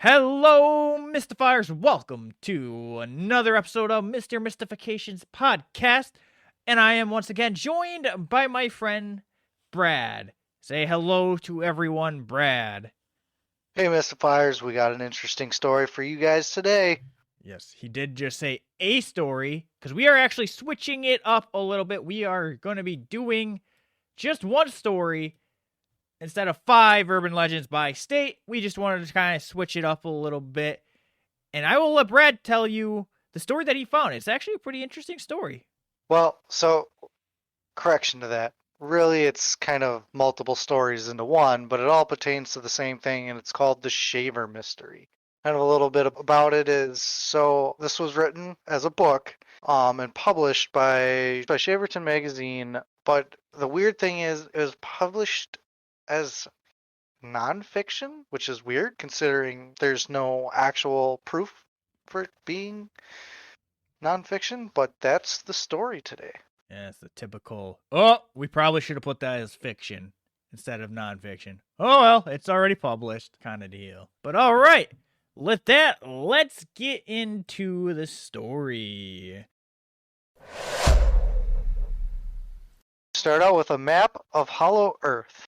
Hello, Mystifiers. Welcome to another episode of Mr. Mystifications podcast. And I am once again joined by my friend Brad. Say hello to everyone, Brad. Hey, Mystifiers, we got an interesting story for you guys today. Yes, he did just say a story because we are actually switching it up a little bit. We are going to be doing just one story instead of 5 urban legends by state. We just wanted to kind of switch it up a little bit. And I will let Brad tell you the story that he found. It's actually a pretty interesting story. Correction to that. Really, it's kind of multiple stories into one, but it all pertains to the same thing, and it's called the Shaver Mystery. Kind of a little bit about it is this was written as a book, and published by Shaverton magazine. But the weird thing is, it was published as nonfiction, which is weird considering there's no actual proof for it being nonfiction. But that's the story today. Yeah, it's the typical, oh, we probably should have put that as fiction instead of nonfiction. Oh, well, it's already published kind of deal. But all right, let's get into the story. Start out with a map of Hollow Earth,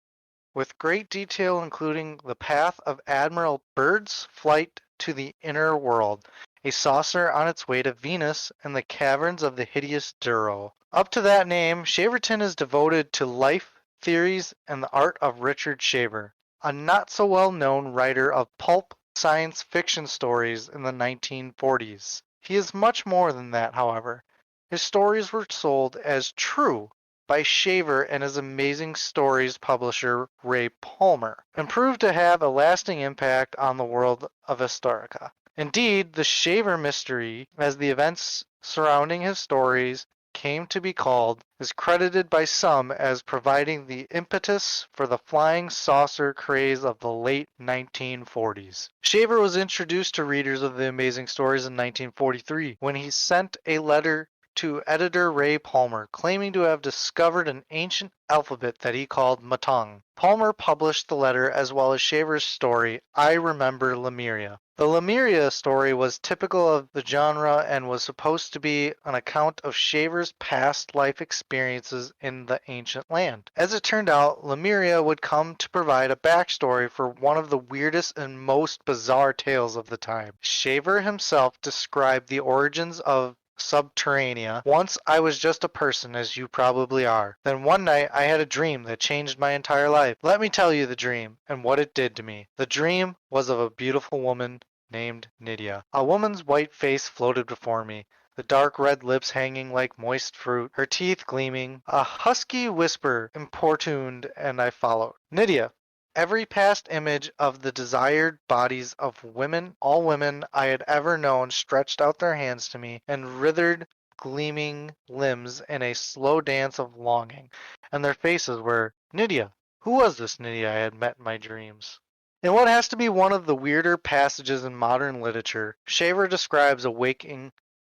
with great detail including the path of Admiral Byrd's flight to the inner world, a saucer on its way to Venus, and the caverns of the hideous Duro. Up to that name, Shaverton is devoted to life, theories, and the art of Richard Shaver, a not-so-well-known writer of pulp science fiction stories in the 1940s. He is much more than that, however. His stories were sold as true by Shaver and his Amazing Stories publisher Ray Palmer, and proved to have a lasting impact on the world of Historica. Indeed, the Shaver mystery, as the events surrounding his stories came to be called, is credited by some as providing the impetus for the flying saucer craze of the late 1940s. Shaver was introduced to readers of the Amazing Stories in 1943 when he sent a letter to editor Ray Palmer, claiming to have discovered an ancient alphabet that he called Matang. Palmer published the letter as well as Shaver's story, I Remember Lemuria. The Lemuria story was typical of the genre and was supposed to be an account of Shaver's past life experiences in the ancient land. As it turned out, Lemuria would come to provide a backstory for one of the weirdest and most bizarre tales of the time. Shaver himself described the origins of Subterranea. Once I was just a person, as you probably are. Then one night I had a dream that changed my entire life. Let me tell you the dream and what it did to me. The dream was of a beautiful woman named Nydia. A woman's white face floated before me, the dark red lips hanging like moist fruit, her teeth gleaming. A husky whisper importuned, and I followed. Nydia. Every past image of the desired bodies of women, all women I had ever known, stretched out their hands to me and writhed gleaming limbs in a slow dance of longing, and their faces were Nydia. Who was this Nydia I had met in my dreams? In what has to be one of the weirder passages in modern literature, Shaver describes awaking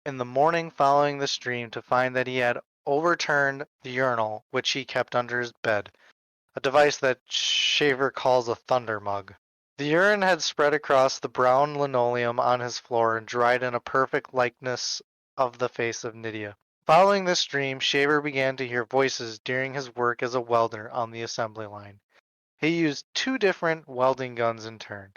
in the morning following this dream to find that he had overturned the urinal which he kept under his bed, a device that Shaver calls a thunder mug. The urine had spread across the brown linoleum on his floor and dried in a perfect likeness of the face of Nydia. Following this dream, Shaver began to hear voices during his work as a welder on the assembly line. He used 2 different welding guns in turn,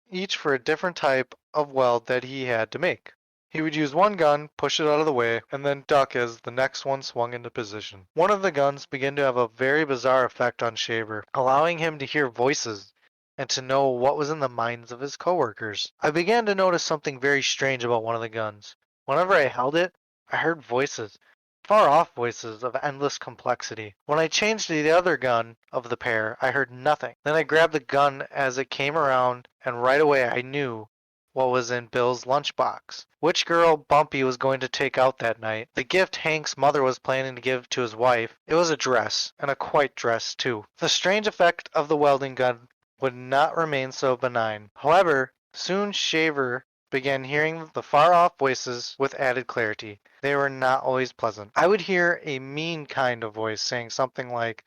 each for a different type of weld that he had to make. He would use one gun, push it out of the way, and then duck as the next one swung into position. One of the guns began to have a very bizarre effect on Shaver, allowing him to hear voices and to know what was in the minds of his coworkers. I began to notice something very strange about one of the guns. Whenever I held it, I heard voices, far off voices of endless complexity. When I changed to the other gun of the pair, I heard nothing. Then I grabbed the gun as it came around, and right away I knew what was in Bill's lunchbox. Which girl Bumpy was going to take out that night. The gift Hank's mother was planning to give to his wife. It was a dress, and a white dress too. The strange effect of the welding gun would not remain so benign. However, soon Shaver began hearing the far-off voices with added clarity. They were not always pleasant. I would hear a mean kind of voice saying something like,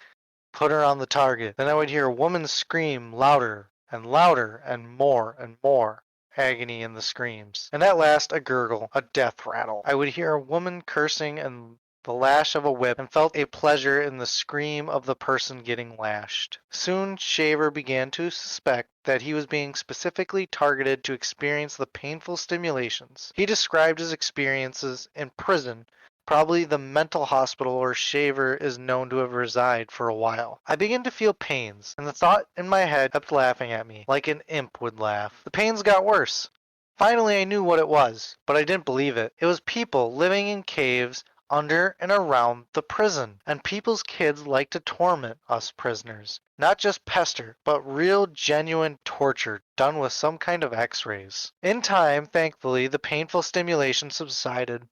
"Put her on the target." Then I would hear a woman scream louder, and louder and more. Agony in the screams, and at last a gurgle, a death rattle. I would hear a woman cursing and the lash of a whip, and felt a pleasure in the scream of the person getting lashed. Soon Shaver began to suspect that he was being specifically targeted to experience the painful stimulations. He described his experiences in prison, probably the mental hospital where Shaver is known to have resided for a while. I began to feel pains, and the thought in my head kept laughing at me, like an imp would laugh. The pains got worse. Finally I knew what it was, but I didn't believe it. It was people living in caves under and around the prison, and people's kids like to torment us prisoners. Not just pester, but real genuine torture done with some kind of x-rays. In time, thankfully, the painful stimulation subsided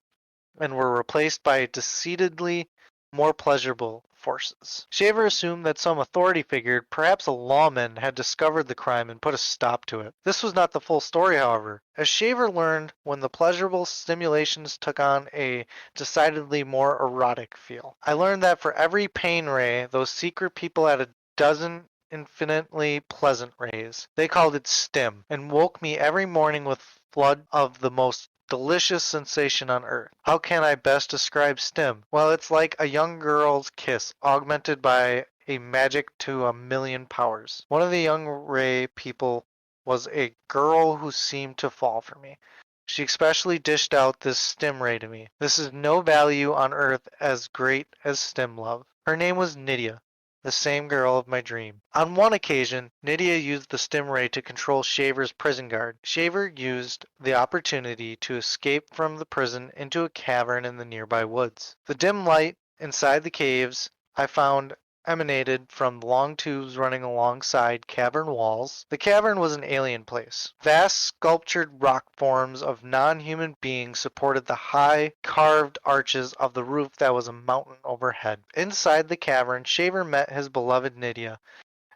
and were replaced by decidedly more pleasurable forces. Shaver assumed that some authority figure, perhaps a lawman, had discovered the crime and put a stop to it. This was not the full story, however. As Shaver learned, when the pleasurable stimulations took on a decidedly more erotic feel. I learned that for every pain ray, those secret people had a dozen infinitely pleasant rays. They called it stim, and woke me every morning with flood of the most delicious sensation on earth. How can I best describe stim? Well, it's like a young girl's kiss, augmented by a magic to a million powers. One of the young Ray people was a girl who seemed to fall for me. She especially dished out this stim ray to me. This is no value on earth as great as stim love. Her name was Nydia, the same girl of my dream. On one occasion, Nydia used the stim ray to control Shaver's prison guard. Shaver used the opportunity to escape from the prison into a cavern in the nearby woods. The dim light inside the caves I found emanated from long tubes running alongside cavern walls. The cavern was an alien place. Vast sculptured rock forms of non-human beings supported the high, carved arches of the roof that was a mountain overhead. Inside the cavern, Shaver met his beloved Nydia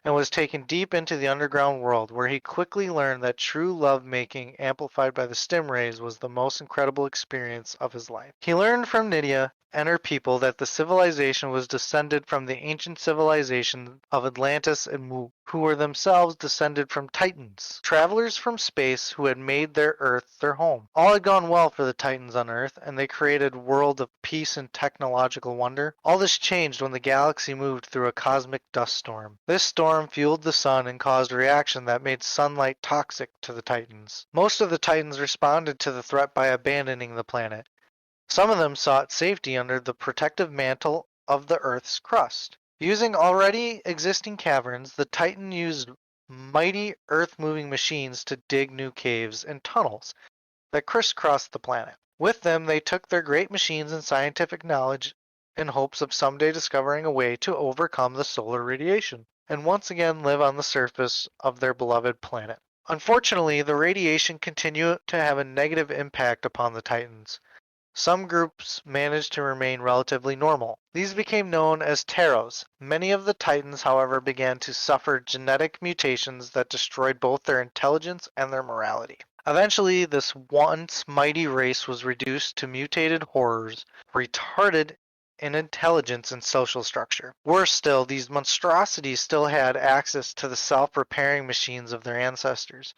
and was taken deep into the underground world, where he quickly learned that true love-making, amplified by the stim rays, was the most incredible experience of his life. He learned from Nydia and her people that the civilization was descended from the ancient civilization of Atlantis and Mu, who were themselves descended from Titans, travelers from space who had made their Earth their home. All had gone well for the Titans on Earth, and they created a world of peace and technological wonder. All this changed when the galaxy moved through a cosmic dust storm. This storm fueled the sun and caused a reaction that made sunlight toxic to the Titans. Most of the Titans responded to the threat by abandoning the planet. Some of them sought safety under the protective mantle of the Earth's crust. Using already existing caverns, the Titan used mighty earth-moving machines to dig new caves and tunnels that crisscrossed the planet. With them, they took their great machines and scientific knowledge in hopes of someday discovering a way to overcome the solar radiation and once again live on the surface of their beloved planet. Unfortunately, the radiation continued to have a negative impact upon the Titans. Some groups managed to remain relatively normal. These became known as Taros. Many of the Titans, however, began to suffer genetic mutations that destroyed both their intelligence and their morality. Eventually, this once mighty race was reduced to mutated horrors, retarded in intelligence and social structure. Worse still, these monstrosities still had access to the self-repairing machines of their ancestors.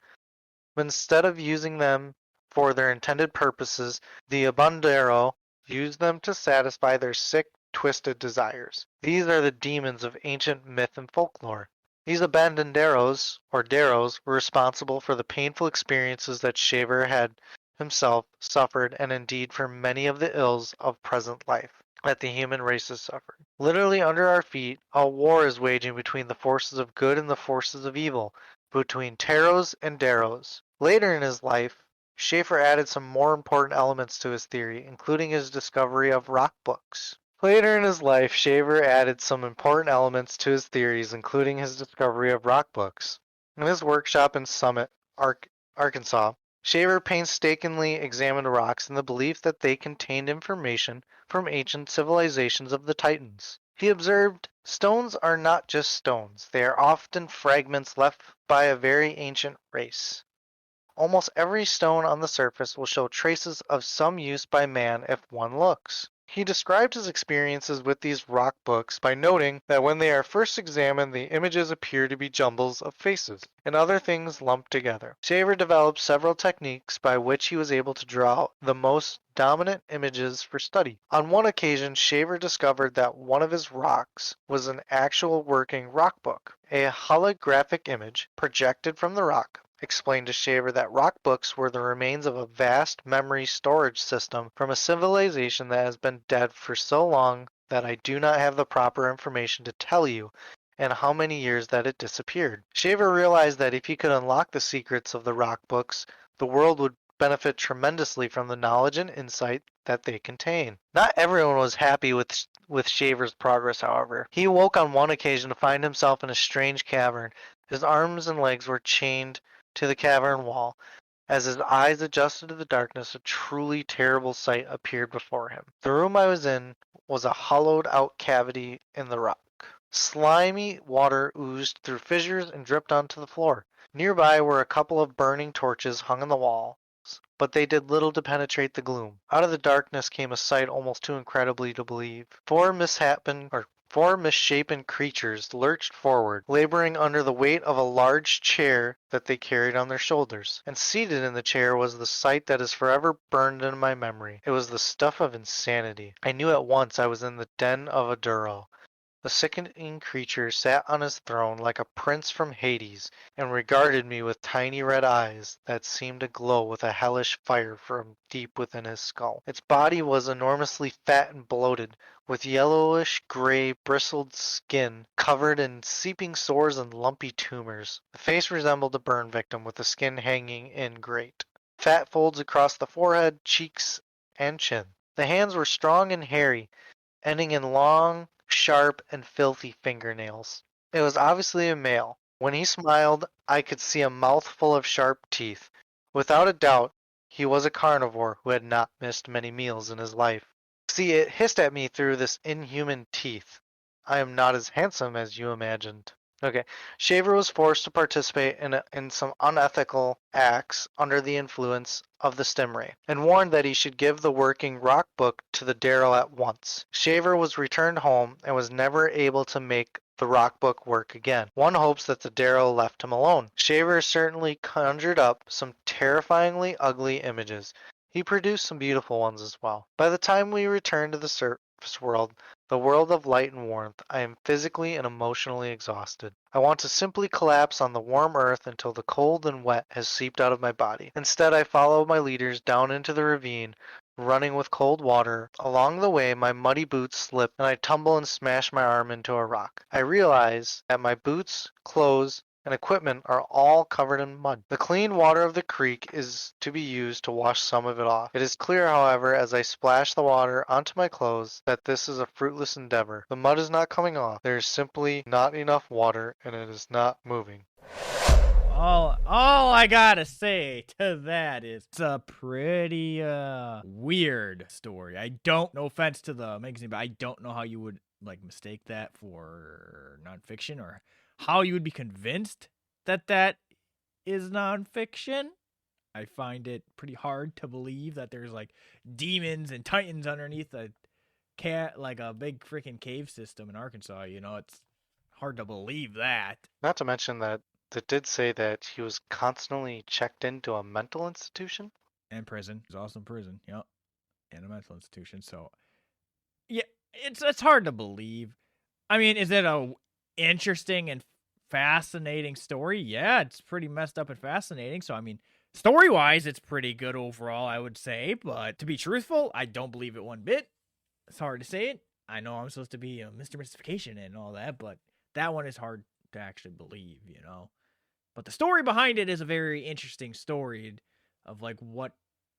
But instead of using them for their intended purposes, the Abundero used them to satisfy their sick, twisted desires. These are the demons of ancient myth and folklore. These Abanderos, or Deros, were responsible for the painful experiences that Shaver had himself suffered, and indeed for many of the ills of present life that the human race has suffered. Literally under our feet, a war is waging between the forces of good and the forces of evil, between Taros and Deros. Later in his life, Schaefer added some more important elements to his theory, including his discovery of rock books. Later in his life, Shaver added some important elements to his theories, including his discovery of rock books. In his workshop in Summit, Arkansas, Shaver painstakingly examined rocks in the belief that they contained information from ancient civilizations of the Titans. He observed, stones are not just stones, they are often fragments left by a very ancient race. Almost every stone on the surface will show traces of some use by man if one looks. He described his experiences with these rock books by noting that when they are first examined, the images appear to be jumbles of faces and other things lumped together. Shaver developed several techniques by which he was able to draw the most dominant images for study. On one occasion, Shaver discovered that one of his rocks was an actual working rock book. A holographic image projected from the rock explained to Shaver that rock books were the remains of a vast memory storage system from a civilization that has been dead for so long that I do not have the proper information to tell you and how many years that it disappeared. Shaver realized that if he could unlock the secrets of the rock books, the world would benefit tremendously from the knowledge and insight that they contain. Not everyone was happy with Shaver's progress, however. He awoke on one occasion to find himself in a strange cavern. His arms and legs were chained to the cavern wall. As his eyes adjusted to the darkness, a truly terrible sight appeared before him. The room I was in was a hollowed out cavity in the rock. Slimy water oozed through fissures and dripped onto the floor. Nearby were a couple of burning torches hung on the walls, but they did little to penetrate the gloom. Out of the darkness came a sight almost too incredibly to believe. Four misshapen creatures lurched forward, laboring under the weight of a large chair that they carried on their shoulders. And seated in the chair was the sight that is forever burned into my memory. It was the stuff of insanity. I knew at once I was in the den of a Duro. The sickening creature sat on his throne like a prince from Hades, and regarded me with tiny red eyes that seemed to glow with a hellish fire from deep within his skull. Its body was enormously fat and bloated, with yellowish gray bristled skin covered in seeping sores and lumpy tumors. The face resembled a burn victim, with the skin hanging in great fat folds across the forehead, cheeks, and chin. The hands were strong and hairy, ending in long, sharp, and filthy fingernails. It was obviously a male. When he smiled, I could see a mouth full of sharp teeth. Without a doubt, he was a carnivore who had not missed many meals in his life. See, it hissed at me through this inhuman teeth. I am not as handsome as you imagined. Okay. Shaver was forced to participate in some unethical acts under the influence of the stingray, and warned that he should give the working rock book to the Darrow at once. Shaver was returned home and was never able to make the rock book work again. One hopes that the Darrow left him alone. Shaver certainly conjured up some terrifyingly ugly images. He produced some beautiful ones as well. By the time we returned to the surface world, the world of light and warmth, I am physically and emotionally exhausted. I want to simply collapse on the warm earth until the cold and wet has seeped out of my body. Instead, I follow my leaders down into the ravine, running with cold water. Along the way, my muddy boots slip and I tumble and smash my arm into a rock. I realize that my boots, clothes, and equipment are all covered in mud. The clean water of the creek is to be used to wash some of it off. It is clear, however, as I splash the water onto my clothes, that this is a fruitless endeavor. The mud is not coming off. There is simply not enough water, and it is not moving. All I gotta say to that is it's a pretty weird story. I don't, no offense to the magazine, but I don't know how you would like mistake that for nonfiction, or how you would be convinced that that is nonfiction. I find it pretty hard to believe that there's like demons and titans underneath a like a big freaking cave system in Arkansas. You know, it's hard to believe that. Not to mention that it did say that he was constantly checked into a mental institution. And prison. He's also in prison. Yep. And a mental institution. So yeah, it's hard to believe. I mean, is it a interesting and fascinating story? Yeah, it's pretty messed up and fascinating. So I mean, story-wise, it's pretty good overall, I would say. But to be truthful, I don't believe it one bit. It's hard to say it. I know I'm supposed to be a Mr. Mystification and all that, but that one is hard to actually believe, you know. But the story behind it is a very interesting story of like what,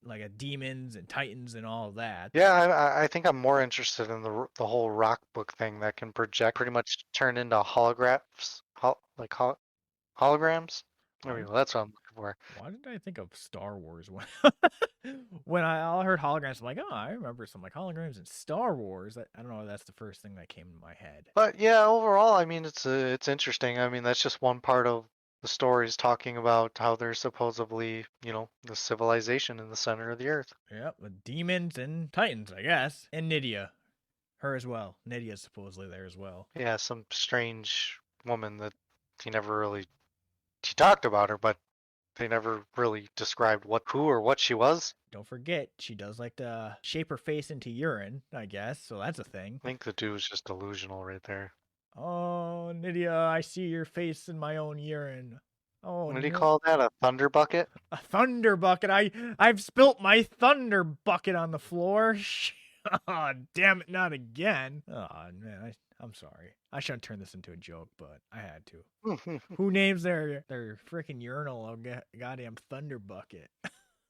like a demons and titans and all of that. Yeah, I think I'm more interested in the whole rock book thing that can project, pretty much turn into holographs, holograms. There we go. That's what I'm looking for. Why did I think of Star Wars when when I all heard holograms? I'm like, oh, I remember some like holograms in Star Wars. I don't know. That's the first thing that came to my head. But yeah, overall, I mean, it's interesting. I mean, that's just one part of the stories talking about how there's supposedly, the civilization in the center of the earth. Yep, with demons and titans, I guess. And Nydia. Her as well. Nydia's supposedly there as well. Yeah, some strange woman that he never really he talked about her, but they never really described who or what she was. Don't forget, she does like to shape her face into urine, I guess, so that's a thing. I think the dude was just delusional right there. Oh, Nydia, I see your face in my own urine. Oh, What do you no. call that? A thunder bucket? A thunder bucket. I've spilt my thunder bucket on the floor. Oh, damn it, not again. Oh, man, I'm sorry. I shouldn't turn this into a joke, but I had to. Who names their freaking urinal a goddamn thunder bucket?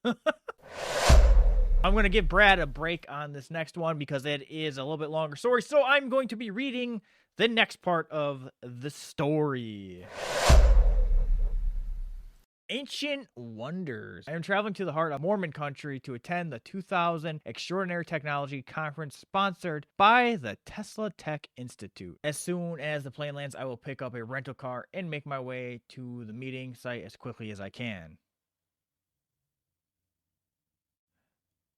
I'm going to give Brad a break on this next one because it is a little bit longer story. So I'm going to be reading the next part of the story. Ancient Wonders. I am traveling to the heart of Mormon country to attend the 2000 Extraordinary Technology Conference sponsored by the Tesla Tech Institute. As soon as the plane lands, I will pick up a rental car and make my way to the meeting site as quickly as I can.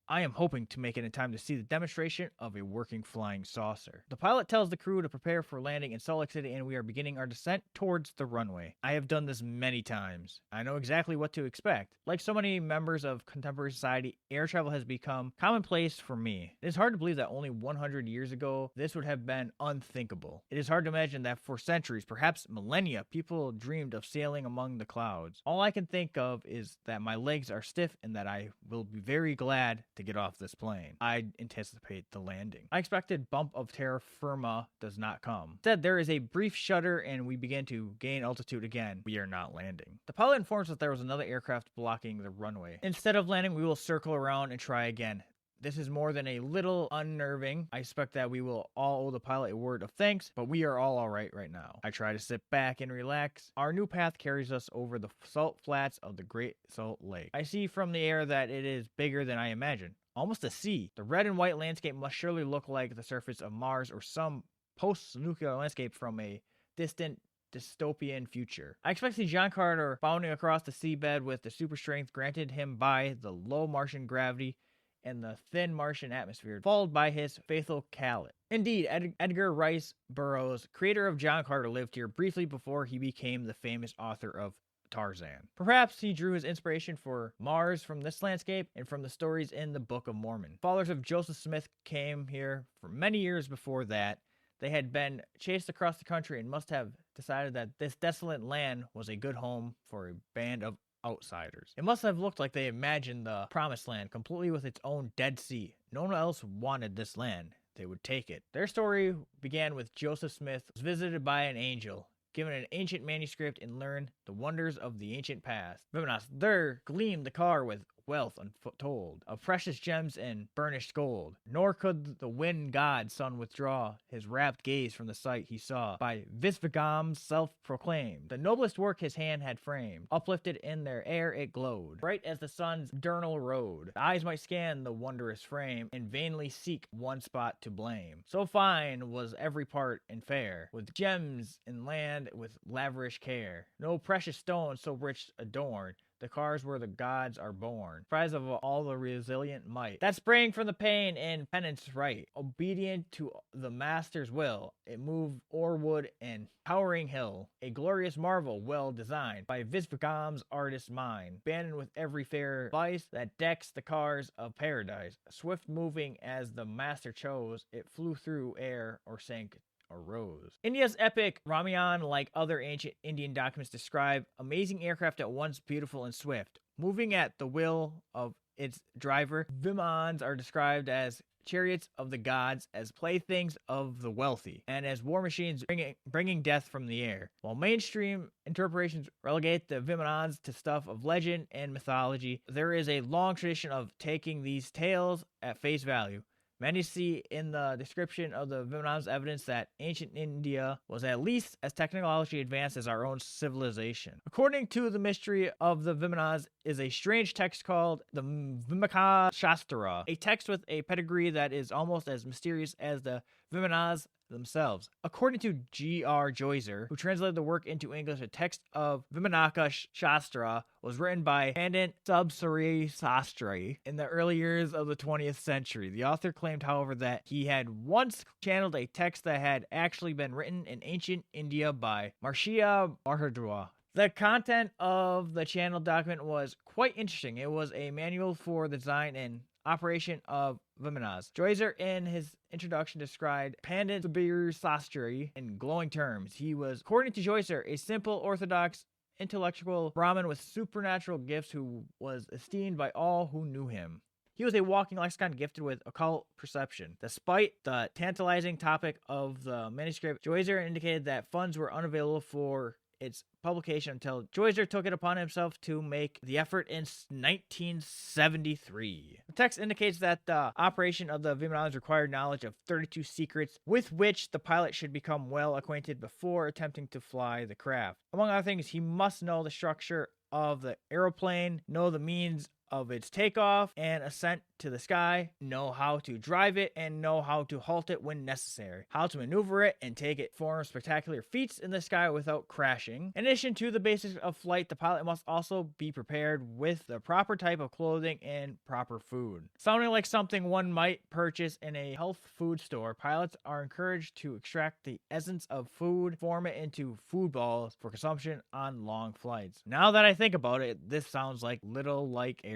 I am hoping to make it in time to see the demonstration of a working flying saucer. The pilot tells the crew to prepare for landing in Salt Lake City, and we are beginning our descent towards the runway. I have done this many times. I know exactly what to expect. Like so many members of contemporary society, air travel has become commonplace for me. It is hard to believe that only 100 years ago, this would have been unthinkable. It is hard to imagine that for centuries, perhaps millennia, people dreamed of sailing among the clouds. All I can think of is that my legs are stiff and that I will be very glad to get off this plane. I anticipate the landing. I expected bump of terra firma does not come. Instead, there is a brief shudder and we begin to gain altitude again. We are not landing. The pilot informs us there was another aircraft blocking the runway. Instead of landing, we will circle around and try again. This is more than a little unnerving. I expect that we will all owe the pilot a word of thanks, but we are all right now. I try to sit back and relax. Our new path carries us over the salt flats of the Great Salt Lake. I see from the air that it is bigger than I imagined. Almost a sea. The red and white landscape must surely look like the surface of Mars or some post-nuclear landscape from a distant dystopian future. I expect to see John Carter bounding across the seabed with the super strength granted him by the low Martian gravity and the thin Martian atmosphere, followed by his faithful Khaled. Indeed, Edgar Rice Burroughs, creator of John Carter, lived here briefly before he became the famous author of Tarzan. Perhaps he drew his inspiration for Mars from this landscape and from the stories in the Book of Mormon. Followers of Joseph Smith came here for many years before that. They had been chased across the country and must have decided that this desolate land was a good home for a band of outsiders. It must have looked like they imagined the promised land, completely with its own Dead Sea. No one else wanted this land. They would take it. Their story began with Joseph Smith was visited by an angel, given an ancient manuscript, and learned the wonders of the ancient past. Viminos, there gleamed the car with wealth untold, of precious gems and burnished gold. Nor could the wind god sun withdraw his rapt gaze from the sight he saw. By Visvagam's self-proclaimed, the noblest work his hand had framed, uplifted in their air it glowed, bright as the sun's diurnal road. The eyes might scan the wondrous frame, and vainly seek one spot to blame. So fine was every part and fair, with gems in land with lavish care. No precious stone so rich adorned, the cars where the gods are born, prize of all the resilient might that sprang from the pain and penance right. Obedient to the master's will, it moved o'er wood and towering hill, a glorious marvel well designed by Visvagam's artist mind, banded with every fair vice that decks the cars of paradise. Swift moving as the master chose, it flew through air or sank arose. India's epic Ramayana, like other ancient Indian documents, describe amazing aircraft at once beautiful and swift, moving at the will of its driver. Vimans are described as chariots of the gods, as playthings of the wealthy, and as war machines bringing death from the air. While mainstream interpretations relegate the Vimanans to stuff of legend and mythology, there is a long tradition of taking these tales at face value. Many see in the description of the Vimanans evidence that ancient India was at least as technologically advanced as our own civilization. According to the mystery of the Vimanas is a strange text called the Vimaka Shastra, a text with a pedigree that is almost as mysterious as the Vimanas themselves. According to G.R. Joycer, who translated the work into English, a text of Vimanaka Shastra was written by Pandit Subsuri Sastri in the early years of the 20th century. The author claimed, however, that he had once channeled a text that had actually been written in ancient India by Marcia Bhardwaj. The content of the channel document was quite interesting. It was a manual for the design and operation of Vimanas. Joycer, in his introduction, described Pandit Subir Sastri in glowing terms. He was, according to Joycer, a simple, orthodox, intellectual Brahmin with supernatural gifts who was esteemed by all who knew him. He was a walking lexicon gifted with occult perception. Despite the tantalizing topic of the manuscript, Joycer indicated that funds were unavailable for its publication until Joycer took it upon himself to make the effort in 1973. The text indicates that the operation of the Vimanas required knowledge of 32 secrets with which the pilot should become well acquainted before attempting to fly the craft. Among other things, he must know the structure of the aeroplane, know the means of its takeoff and ascent to the sky, know how to drive it, and know how to halt it when necessary, how to maneuver it and take it form spectacular feats in the sky without crashing. In addition to the basics of flight, the pilot must also be prepared with the proper type of clothing and proper food. Sounding like something one might purchase in a health food store, pilots are encouraged to extract the essence of food, form it into food balls for consumption on long flights. Now that I think about it, this sounds like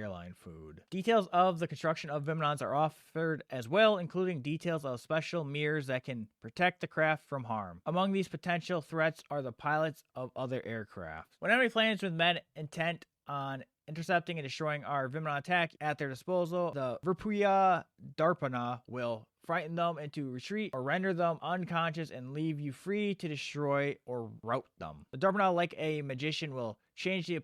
airline food. Details of the construction of Vimanas are offered as well, including details of special mirrors that can protect the craft from harm. Among these potential threats are the pilots of other aircraft. When enemy planes with men intent on intercepting and destroying our Vimana attack at their disposal, the Virpuya Darpana will frighten them into retreat or render them unconscious and leave you free to destroy or rout them. The Darpana, like a magician, will change the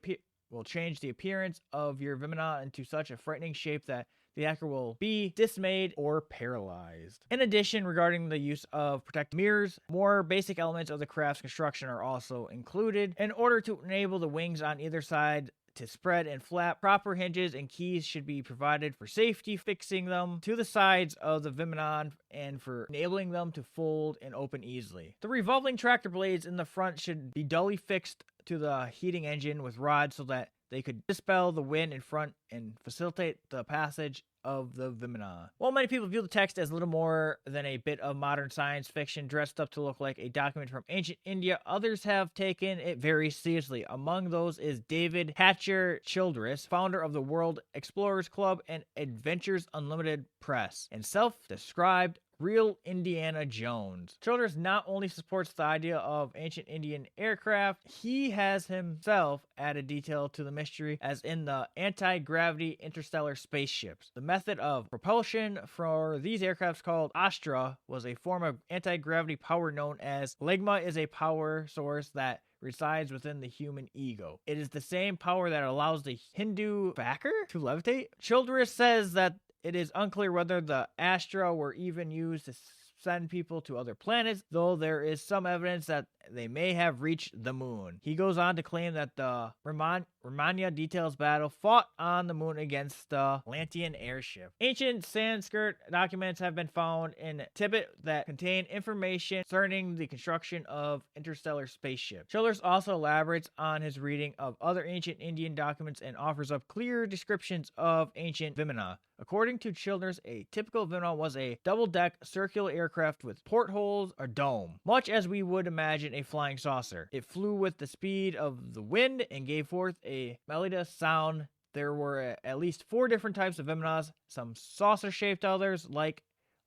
appearance of your Vimana into such a frightening shape that the attacker will be dismayed or paralyzed. In addition, regarding the use of protective mirrors, more basic elements of the craft's construction are also included. In order to enable the wings on either side to spread and flap, proper hinges and keys should be provided for safety, fixing them to the sides of the Vimanon and for enabling them to fold and open easily. The revolving tractor blades in the front should be dully fixed to the heating engine with rods so that they could dispel the wind in front and facilitate the passage of the Vimana. While many people view the text as little more than a bit of modern science fiction dressed up to look like a document from ancient India, others have taken it very seriously. Among those is David Hatcher Childress, founder of the World Explorers Club and Adventures Unlimited Press, and self-described Real Indiana Jones. Childress not only supports the idea of ancient Indian aircraft, he has himself added detail to the mystery, as in the anti-gravity interstellar spaceships. The method of propulsion for these aircrafts, called Astra, was a form of anti-gravity power known as Ligma, is a power source that resides within the human ego. It is the same power that allows the Hindu backer to levitate. Childress says that it is unclear whether the Astra were even used to send people to other planets, though there is some evidence that they may have reached the moon. He goes on to claim that the Ramanya details battle fought on the moon against the Atlantean airship. Ancient Sanskrit documents have been found in Tibet that contain information concerning the construction of interstellar spaceships. Childress also elaborates on his reading of other ancient Indian documents and offers up clear descriptions of ancient Vimana. According to Childress, a typical Vimana was a double-deck circular aircraft with portholes or dome, much as we would imagine a flying saucer. It flew with the speed of the wind and gave forth a melodious sound. There were at least 4 different types of Vimanas, some saucer-shaped, others like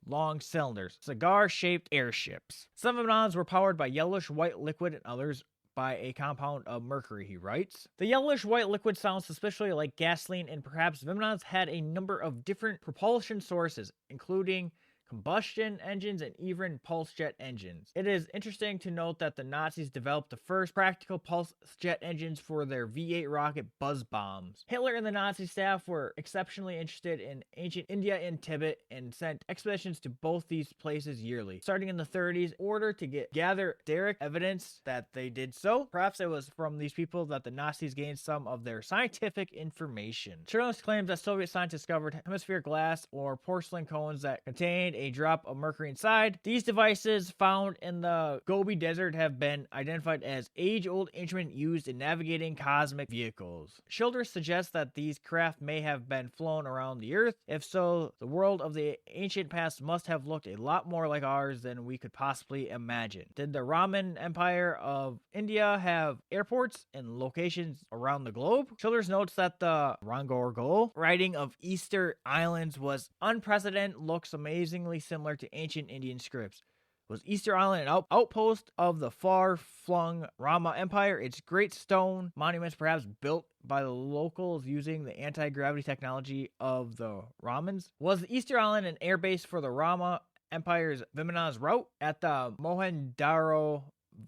long cylinders, cigar-shaped airships. Some Vimanas were powered by yellowish-white liquid and others by a compound of mercury, he writes. The yellowish-white liquid sounds suspiciously like gasoline, and perhaps Vimanas had a number of different propulsion sources, including combustion engines and even pulse jet engines. It is interesting to note that the Nazis developed the first practical pulse jet engines for their V-8 rocket buzz bombs. Hitler and the Nazi staff were exceptionally interested in ancient India and Tibet and sent expeditions to both these places yearly, starting in the 30s, in order to gather direct evidence that they did so. Perhaps it was from these people that the Nazis gained some of their scientific information. Childress claims that Soviet scientists discovered hemispheric glass or porcelain cones that contained a drop of mercury inside. These devices found in the Gobi Desert have been identified as age-old instruments used in navigating cosmic vehicles. Childers suggests that these craft may have been flown around the Earth. If so, the world of the ancient past must have looked a lot more like ours than we could possibly imagine. Did the Raman Empire of India have airports and locations around the globe? Childers notes that the Rangorgol writing of Easter Islands was unprecedented, looks amazingly similar to ancient Indian scripts. Was Easter Island an outpost of the far-flung Rama Empire? Its great stone monuments perhaps built by the locals using the anti-gravity technology of the Ramans? Was the Easter Island an airbase for the Rama Empire's Vimana's route? At the Mohenjo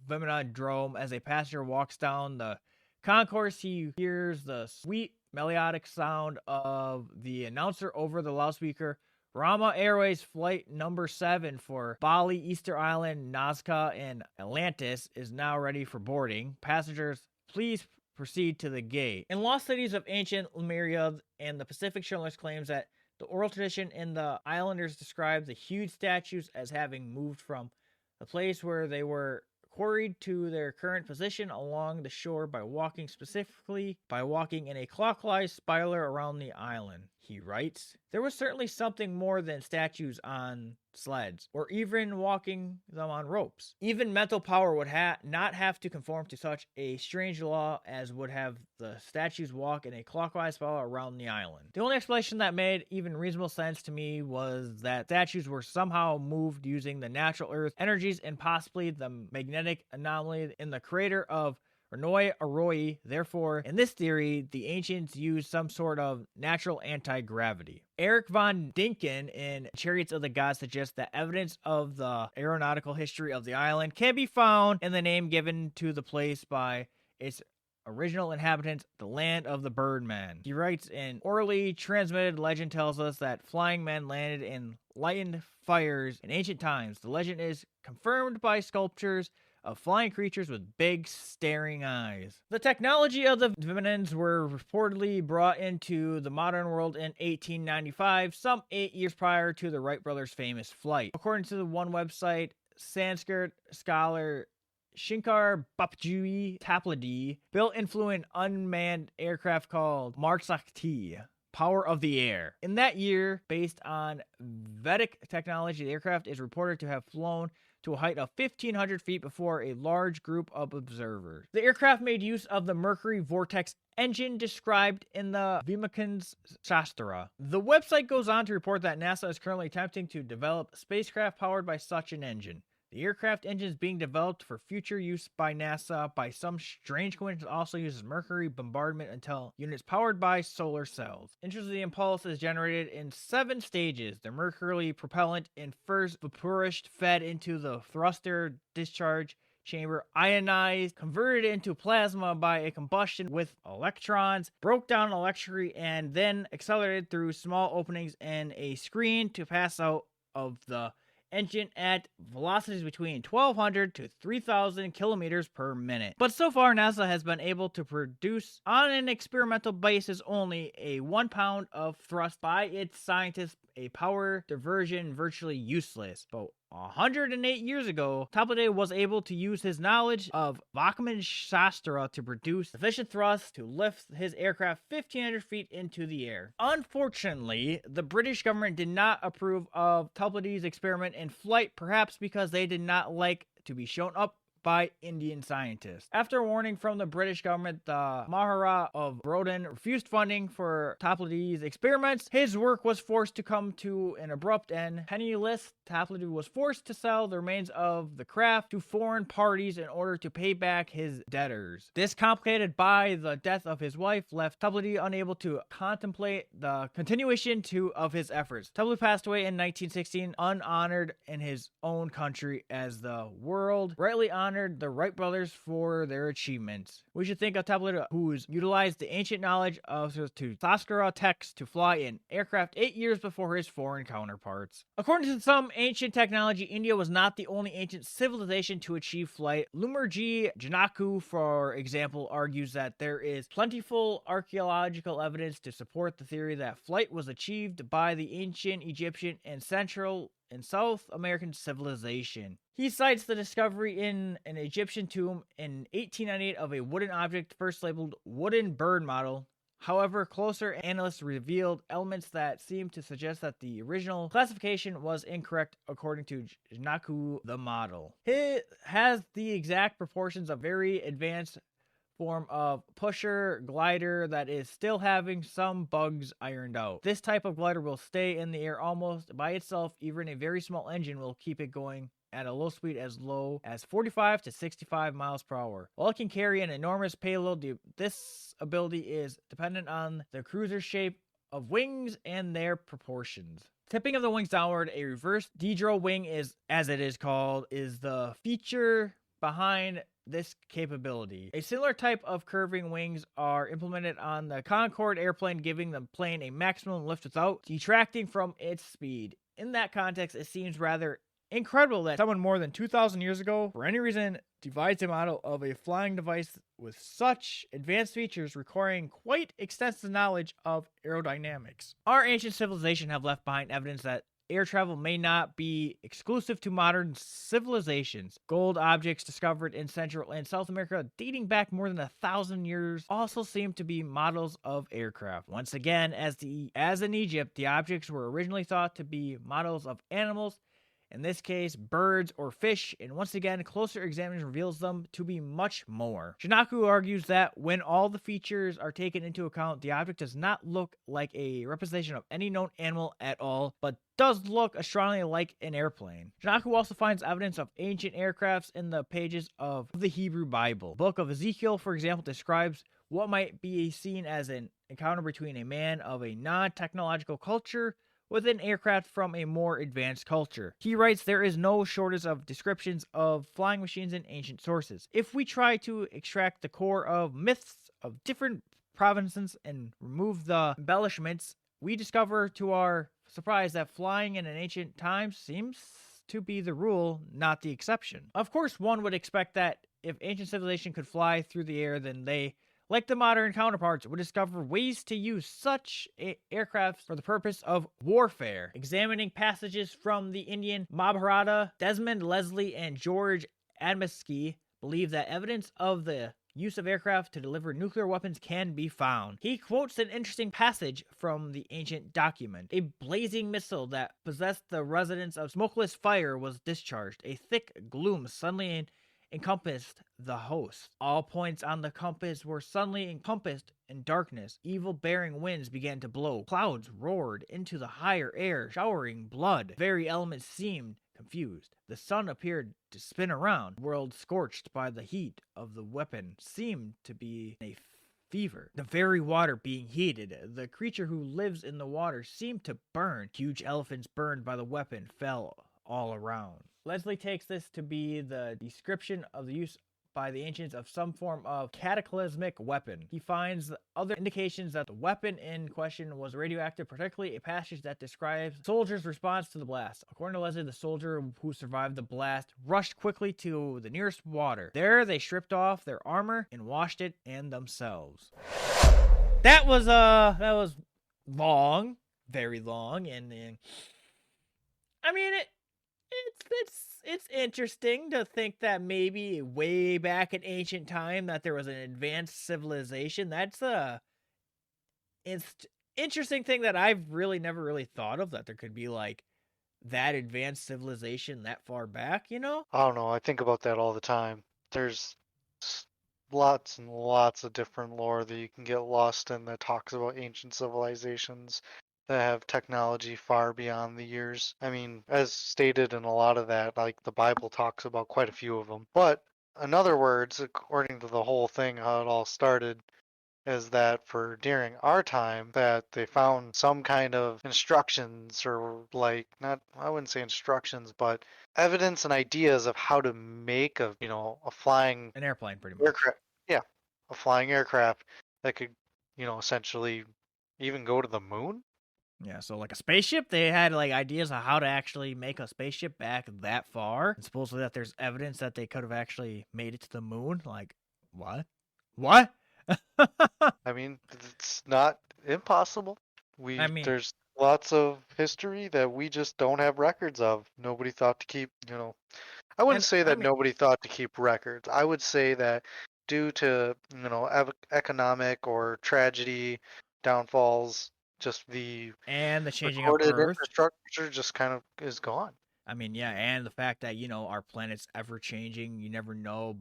Vimana Drome, as a passenger walks down the concourse, he hears the sweet melodic sound of the announcer over the loudspeaker. Rama Airways Flight number 7 for Bali, Easter Island, Nazca, and Atlantis is now ready for boarding. Passengers, please proceed to the gate. In Lost Cities of Ancient Lemuria and the Pacific, Schindler's claims that the oral tradition in the islanders describes the huge statues as having moved from the place where they were quarried to their current position along the shore by walking in a clockwise spiral around the island. He writes, there was certainly something more than statues on sleds, or even walking them on ropes. Even mental power would not have to conform to such a strange law as would have the statues walk in a clockwise spiral around the island. The only explanation that made even reasonable sense to me was that statues were somehow moved using the natural earth energies and possibly the magnetic anomaly in the crater of Renoi Arroy. Therefore, in this theory, the ancients used some sort of natural anti-gravity. Eric von Dinken in Chariots of the Gods suggests that evidence of the aeronautical history of the island can be found in the name given to the place by its original inhabitants, the land of the Birdman. He writes, an orally transmitted legend tells us that flying men landed in lightened fires in ancient times. The legend is confirmed by sculptures of flying creatures with big, staring eyes. The technology of the Vimanans were reportedly brought into the modern world in 1895, some 8 years prior to the Wright brothers' famous flight. According to the one website, Sanskrit scholar Shinkar Bapji Tapladi built influent unmanned aircraft called Marsakti, Power of the Air. In that year, based on Vedic technology, the aircraft is reported to have flown to a height of 1,500 feet before a large group of observers. The aircraft made use of the Mercury Vortex engine described in the Vimakan's Shastra. The website goes on to report that NASA is currently attempting to develop spacecraft powered by such an engine. The aircraft engine is being developed for future use by NASA. By some strange coincidence, also uses mercury bombardment until units powered by solar cells. Interestingly, the impulse is generated in 7 stages. The mercury propellant in first vaporized, fed into the thruster discharge chamber, ionized, converted into plasma by a combustion with electrons, broke down electrically, and then accelerated through small openings in a screen to pass out of the engine at velocities between 1,200 to 3,000 kilometers per minute. But so far, NASA has been able to produce, on an experimental basis only, a 1 pound of thrust. By its scientists, a power diversion virtually useless. But 108 years ago, Toplady was able to use his knowledge of Bachman's Shastra to produce sufficient thrust to lift his aircraft 1,500 feet into the air. Unfortunately, the British government did not approve of Toplady's experiment in flight, perhaps because they did not like to be shown up by Indian scientists. After a warning from the British government, the Mahara of Brodin refused funding for Toplady's experiments. His work was forced to come to an abrupt end. Penniless, Toplady was forced to sell the remains of the craft to foreign parties in order to pay back his debtors. This, complicated by the death of his wife, left Toplady unable to contemplate the continuation of his efforts. Toplady passed away in 1916, unhonored in his own country, as the world rightly honored the Wright brothers for their achievements. We should think of Toplady, who's utilized the ancient knowledge of to Saskara text to fly an aircraft 8 years before his foreign counterparts. According to some ancient technology, India was not the only ancient civilization to achieve flight. Lumerji Janaku, for example, argues that there is plentiful archaeological evidence to support the theory that flight was achieved by the ancient Egyptian and Central in South American civilization. He cites the discovery in an Egyptian tomb in 1898 of a wooden object first labeled wooden bird model. However, closer analysis revealed elements that seem to suggest that the original classification was incorrect according to Jnaku, the model. It has the exact proportions of very advanced form of pusher glider that is still having some bugs ironed out. This type of glider will stay in the air almost by itself. Even a very small engine will keep it going at a low speed as low as 45 to 65 miles per hour. While it can carry an enormous payload, this ability is dependent on the cruiser's shape of wings and their proportions. Tipping of the wings downward, a reverse Diderot wing is, as it is called, is the feature behind this capability. A similar type of curving wings are implemented on the Concorde airplane, giving the plane a maximum lift without detracting from its speed. In that context, it seems rather incredible that someone more than 2,000 years ago, for any reason, devised a model of a flying device with such advanced features requiring quite extensive knowledge of aerodynamics. Our ancient civilization have left behind evidence that air travel may not be exclusive to modern civilizations. Gold objects discovered in Central and South America dating back more than 1,000 years also seem to be models of aircraft. Once again, as in Egypt, the objects were originally thought to be models of animals, in this case, birds or fish, and once again, closer examination reveals them to be much more. Jnaku argues that when all the features are taken into account, the object does not look like a representation of any known animal at all, but does look strongly like an airplane. Jnaku also finds evidence of ancient aircrafts in the pages of the Hebrew Bible. The book of Ezekiel, for example, describes what might be seen as an encounter between a man of a non-technological culture with an aircraft from a more advanced culture. He writes, there is no shortage of descriptions of flying machines in ancient sources. If we try to extract the core of myths of different provinces and remove the embellishments, we discover to our surprise that flying in an ancient time seems to be the rule, not the exception. Of course, one would expect that if ancient civilization could fly through the air, then they, like the modern counterparts, would discover ways to use such aircraft for the purpose of warfare. Examining passages from the Indian Mahabharata, Desmond Leslie and George Adamski believe that evidence of the use of aircraft to deliver nuclear weapons can be found. He quotes an interesting passage from the ancient document. A blazing missile that possessed the resonance of smokeless fire was discharged. A thick gloom suddenly encompassed the host. All points on the compass were suddenly encompassed in darkness. Evil-bearing winds began to blow. Clouds roared into the higher air, showering blood. Very elements seemed confused. The sun appeared to spin around. The world, scorched by the heat of the weapon, seemed to be in a fever. The very water being heated. The creature who lives in the water seemed to burn. Huge elephants burned by the weapon fell all around. Leslie takes this to be the description of the use by the ancients of some form of cataclysmic weapon. He finds other indications that the weapon in question was radioactive, particularly a passage that describes soldiers' response to the blast. According to Leslie, the soldier who survived the blast rushed quickly to the nearest water. There, they stripped off their armor and washed it and themselves. That was long, very long, and I mean it's interesting to think that maybe way back in ancient time that there was an advanced civilization. That's it's interesting thing that I've really never really thought of, that there could be like that advanced civilization that far back, you know? I don't know. I think about that all the time. There's lots and lots of different lore that you can get lost in that talks about ancient civilizations that have technology far beyond the years. I mean, as stated in a lot of that, like the Bible talks about quite a few of them. But in other words, according to the whole thing, how it all started, is that for during our time that they found some kind of instructions, or like, not, I wouldn't say instructions, but evidence and ideas of how to make a flying An airplane, pretty much. aircraft. Yeah, a flying aircraft that could, essentially even go to the moon. Yeah, so like a spaceship, they had like ideas of how to actually make a spaceship back that far. And supposedly that there's evidence that they could have actually made it to the moon. Like, what? What? I mean, it's not impossible. I mean, There's lots of history that we just don't have records of. Nobody thought to keep, I wouldn't And say I that mean, nobody thought to keep records. I would say that due to, economic or tragedy, downfalls, just the and the changing of recorded Earth. infrastructure just kind of is gone. I mean, yeah, and the fact that, our planet's ever changing, you never know,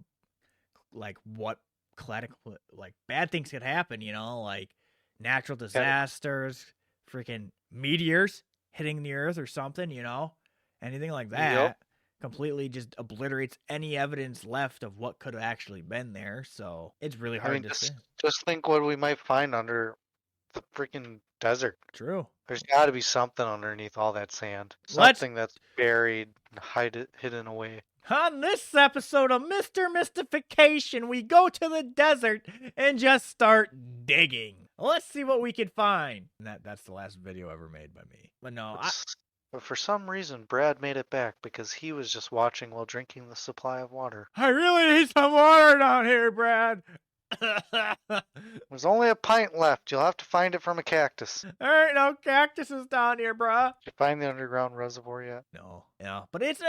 like, what like, bad things could happen, like natural Yeah, disasters, freaking meteors hitting the Earth or something, anything like yep. that completely just obliterates any evidence left of what could have actually been there. So it's really I hard mean, to say. just think what we might find under the freaking desert. True. There's got to be something underneath all that sand. Let's Something that's buried, hidden away. On this episode of Mr. Mystification, we go to the desert and just start digging. Let's see what we can find. And that's the last video ever made by me. But no, But for some reason, Brad made it back because he was just watching while drinking the supply of water. I really need some water down here, Brad. There's only a pint left. You'll have to find it from a cactus. Did There ain't no cactuses down here, bruh. you find the underground reservoir yet? No, yeah, but it's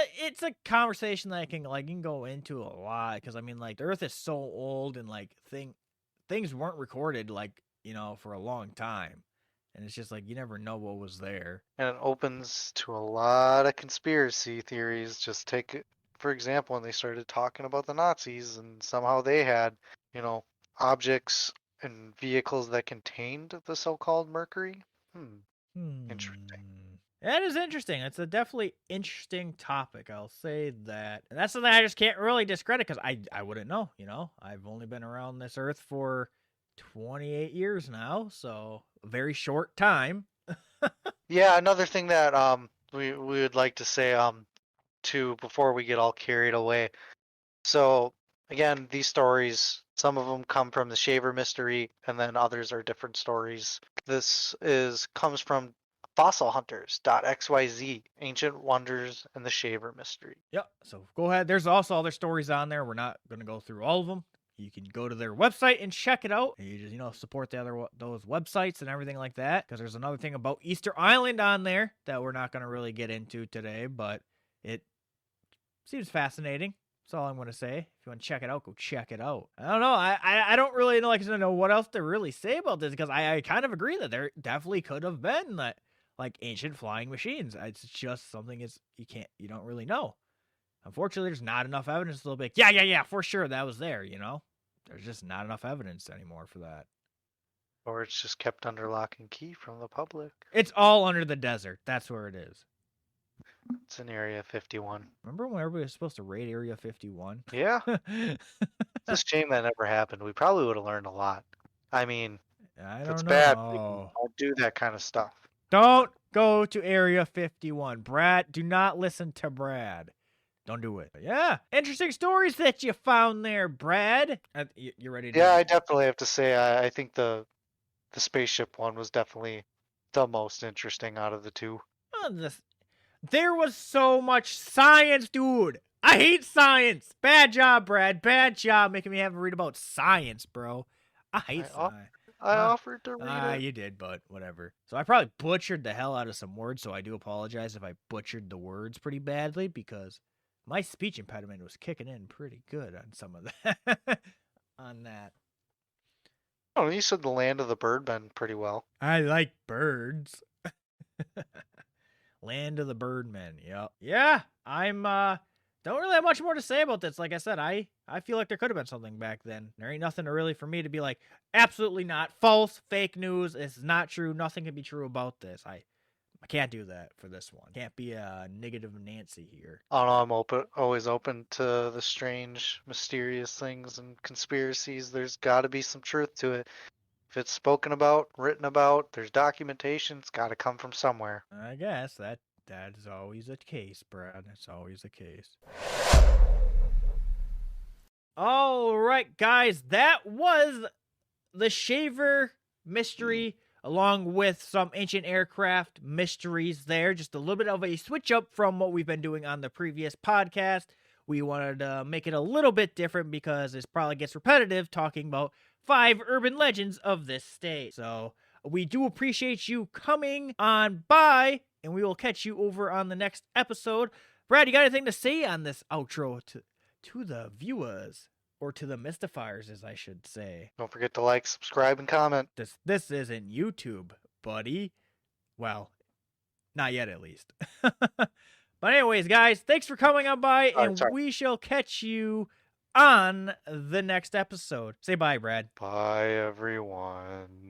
a conversation that I can go into a lot because I mean like the Earth is so old and like things weren't recorded like for a long time, and it's just like you never know what was there. And it opens to a lot of conspiracy theories. Just take it, for example, when they started talking about the Nazis and somehow they had, you know, objects and vehicles that contained the so-called mercury. Interesting. That is interesting. It's a definitely interesting topic. I'll say that. And that's something I just can't really discredit because I wouldn't know. I've only been around this earth for 28 years now, so a very short time. Yeah, another thing that we would like to say too before we get all carried away. So again, these stories, some of them come from the Shaver mystery, and then others are different stories. This is comes from fossilhunters.xyz, Ancient Wonders and the Shaver Mystery. Yep. So go ahead. There's also other stories on there. We're not going to go through all of them. You can go to their website and check it out. And you just support those websites and everything like that. Because there's another thing about Easter Island on there that we're not going to really get into today, but it seems fascinating. That's all I'm going to say. If you want to check it out, go check it out. I don't know. I don't really know what else to really say about this because I kind of agree that there definitely could have been like ancient flying machines. It's just something you don't really know. Unfortunately, there's not enough evidence to be like, yeah, for sure that was there, There's just not enough evidence anymore for that. Or it's just kept under lock and key from the public. It's all under the desert. That's where it is. It's in Area 51. Remember when everybody was supposed to raid Area 51? Yeah. It's a shame that never happened. We probably would have learned a lot. I mean, I if don't it's know. bad, people don't do that kind of stuff. Don't go to Area 51. Brad, do not listen to Brad. Don't do it. Yeah, interesting stories that you found there, Brad. You ready to? Yeah, I definitely have to say I think the spaceship one was definitely the most interesting out of the two. There was so much science, dude. I hate science. Bad job, Brad. Bad job making me have to read about science, bro. I hate science. I offered to read it. You did, but whatever. So I probably butchered the hell out of some words, so I do apologize if I butchered the words pretty badly because my speech impediment was kicking in pretty good on some of that. On that. Oh, you said the land of the birdmen pretty well. I like birds. Land of the Birdmen. Yep. Yeah, I'm don't really have much more to say about this. Like I said, I feel like there could have been something back then. There ain't nothing to really for me to be like, absolutely not. False, fake news. It's not true. Nothing can be true about this. I can't do that for this one. Can't be a negative Nancy here. I don't know, always open to the strange, mysterious things and conspiracies. There's got to be some truth to it. If it's spoken about, written about, there's documentation, it's got to come from somewhere. I guess that is always the case, Brad. That's always the case. All right, guys, that was the Shaver mystery along with some ancient aircraft mysteries there. Just a little bit of a switch up from what we've been doing on the previous podcast. We wanted to make it a little bit different because this probably gets repetitive talking about 5 urban legends of this state. So We do appreciate you coming on by, and we will catch you over on the next episode. Brad, you got anything to say on this outro to the viewers, or to the mystifiers, as I should say? Don't forget to like, subscribe, and comment. This isn't YouTube, buddy. Well, not yet, at least. But anyways, guys, thanks for coming on by, and we shall catch you on the next episode. Say bye, Brad. Bye, everyone.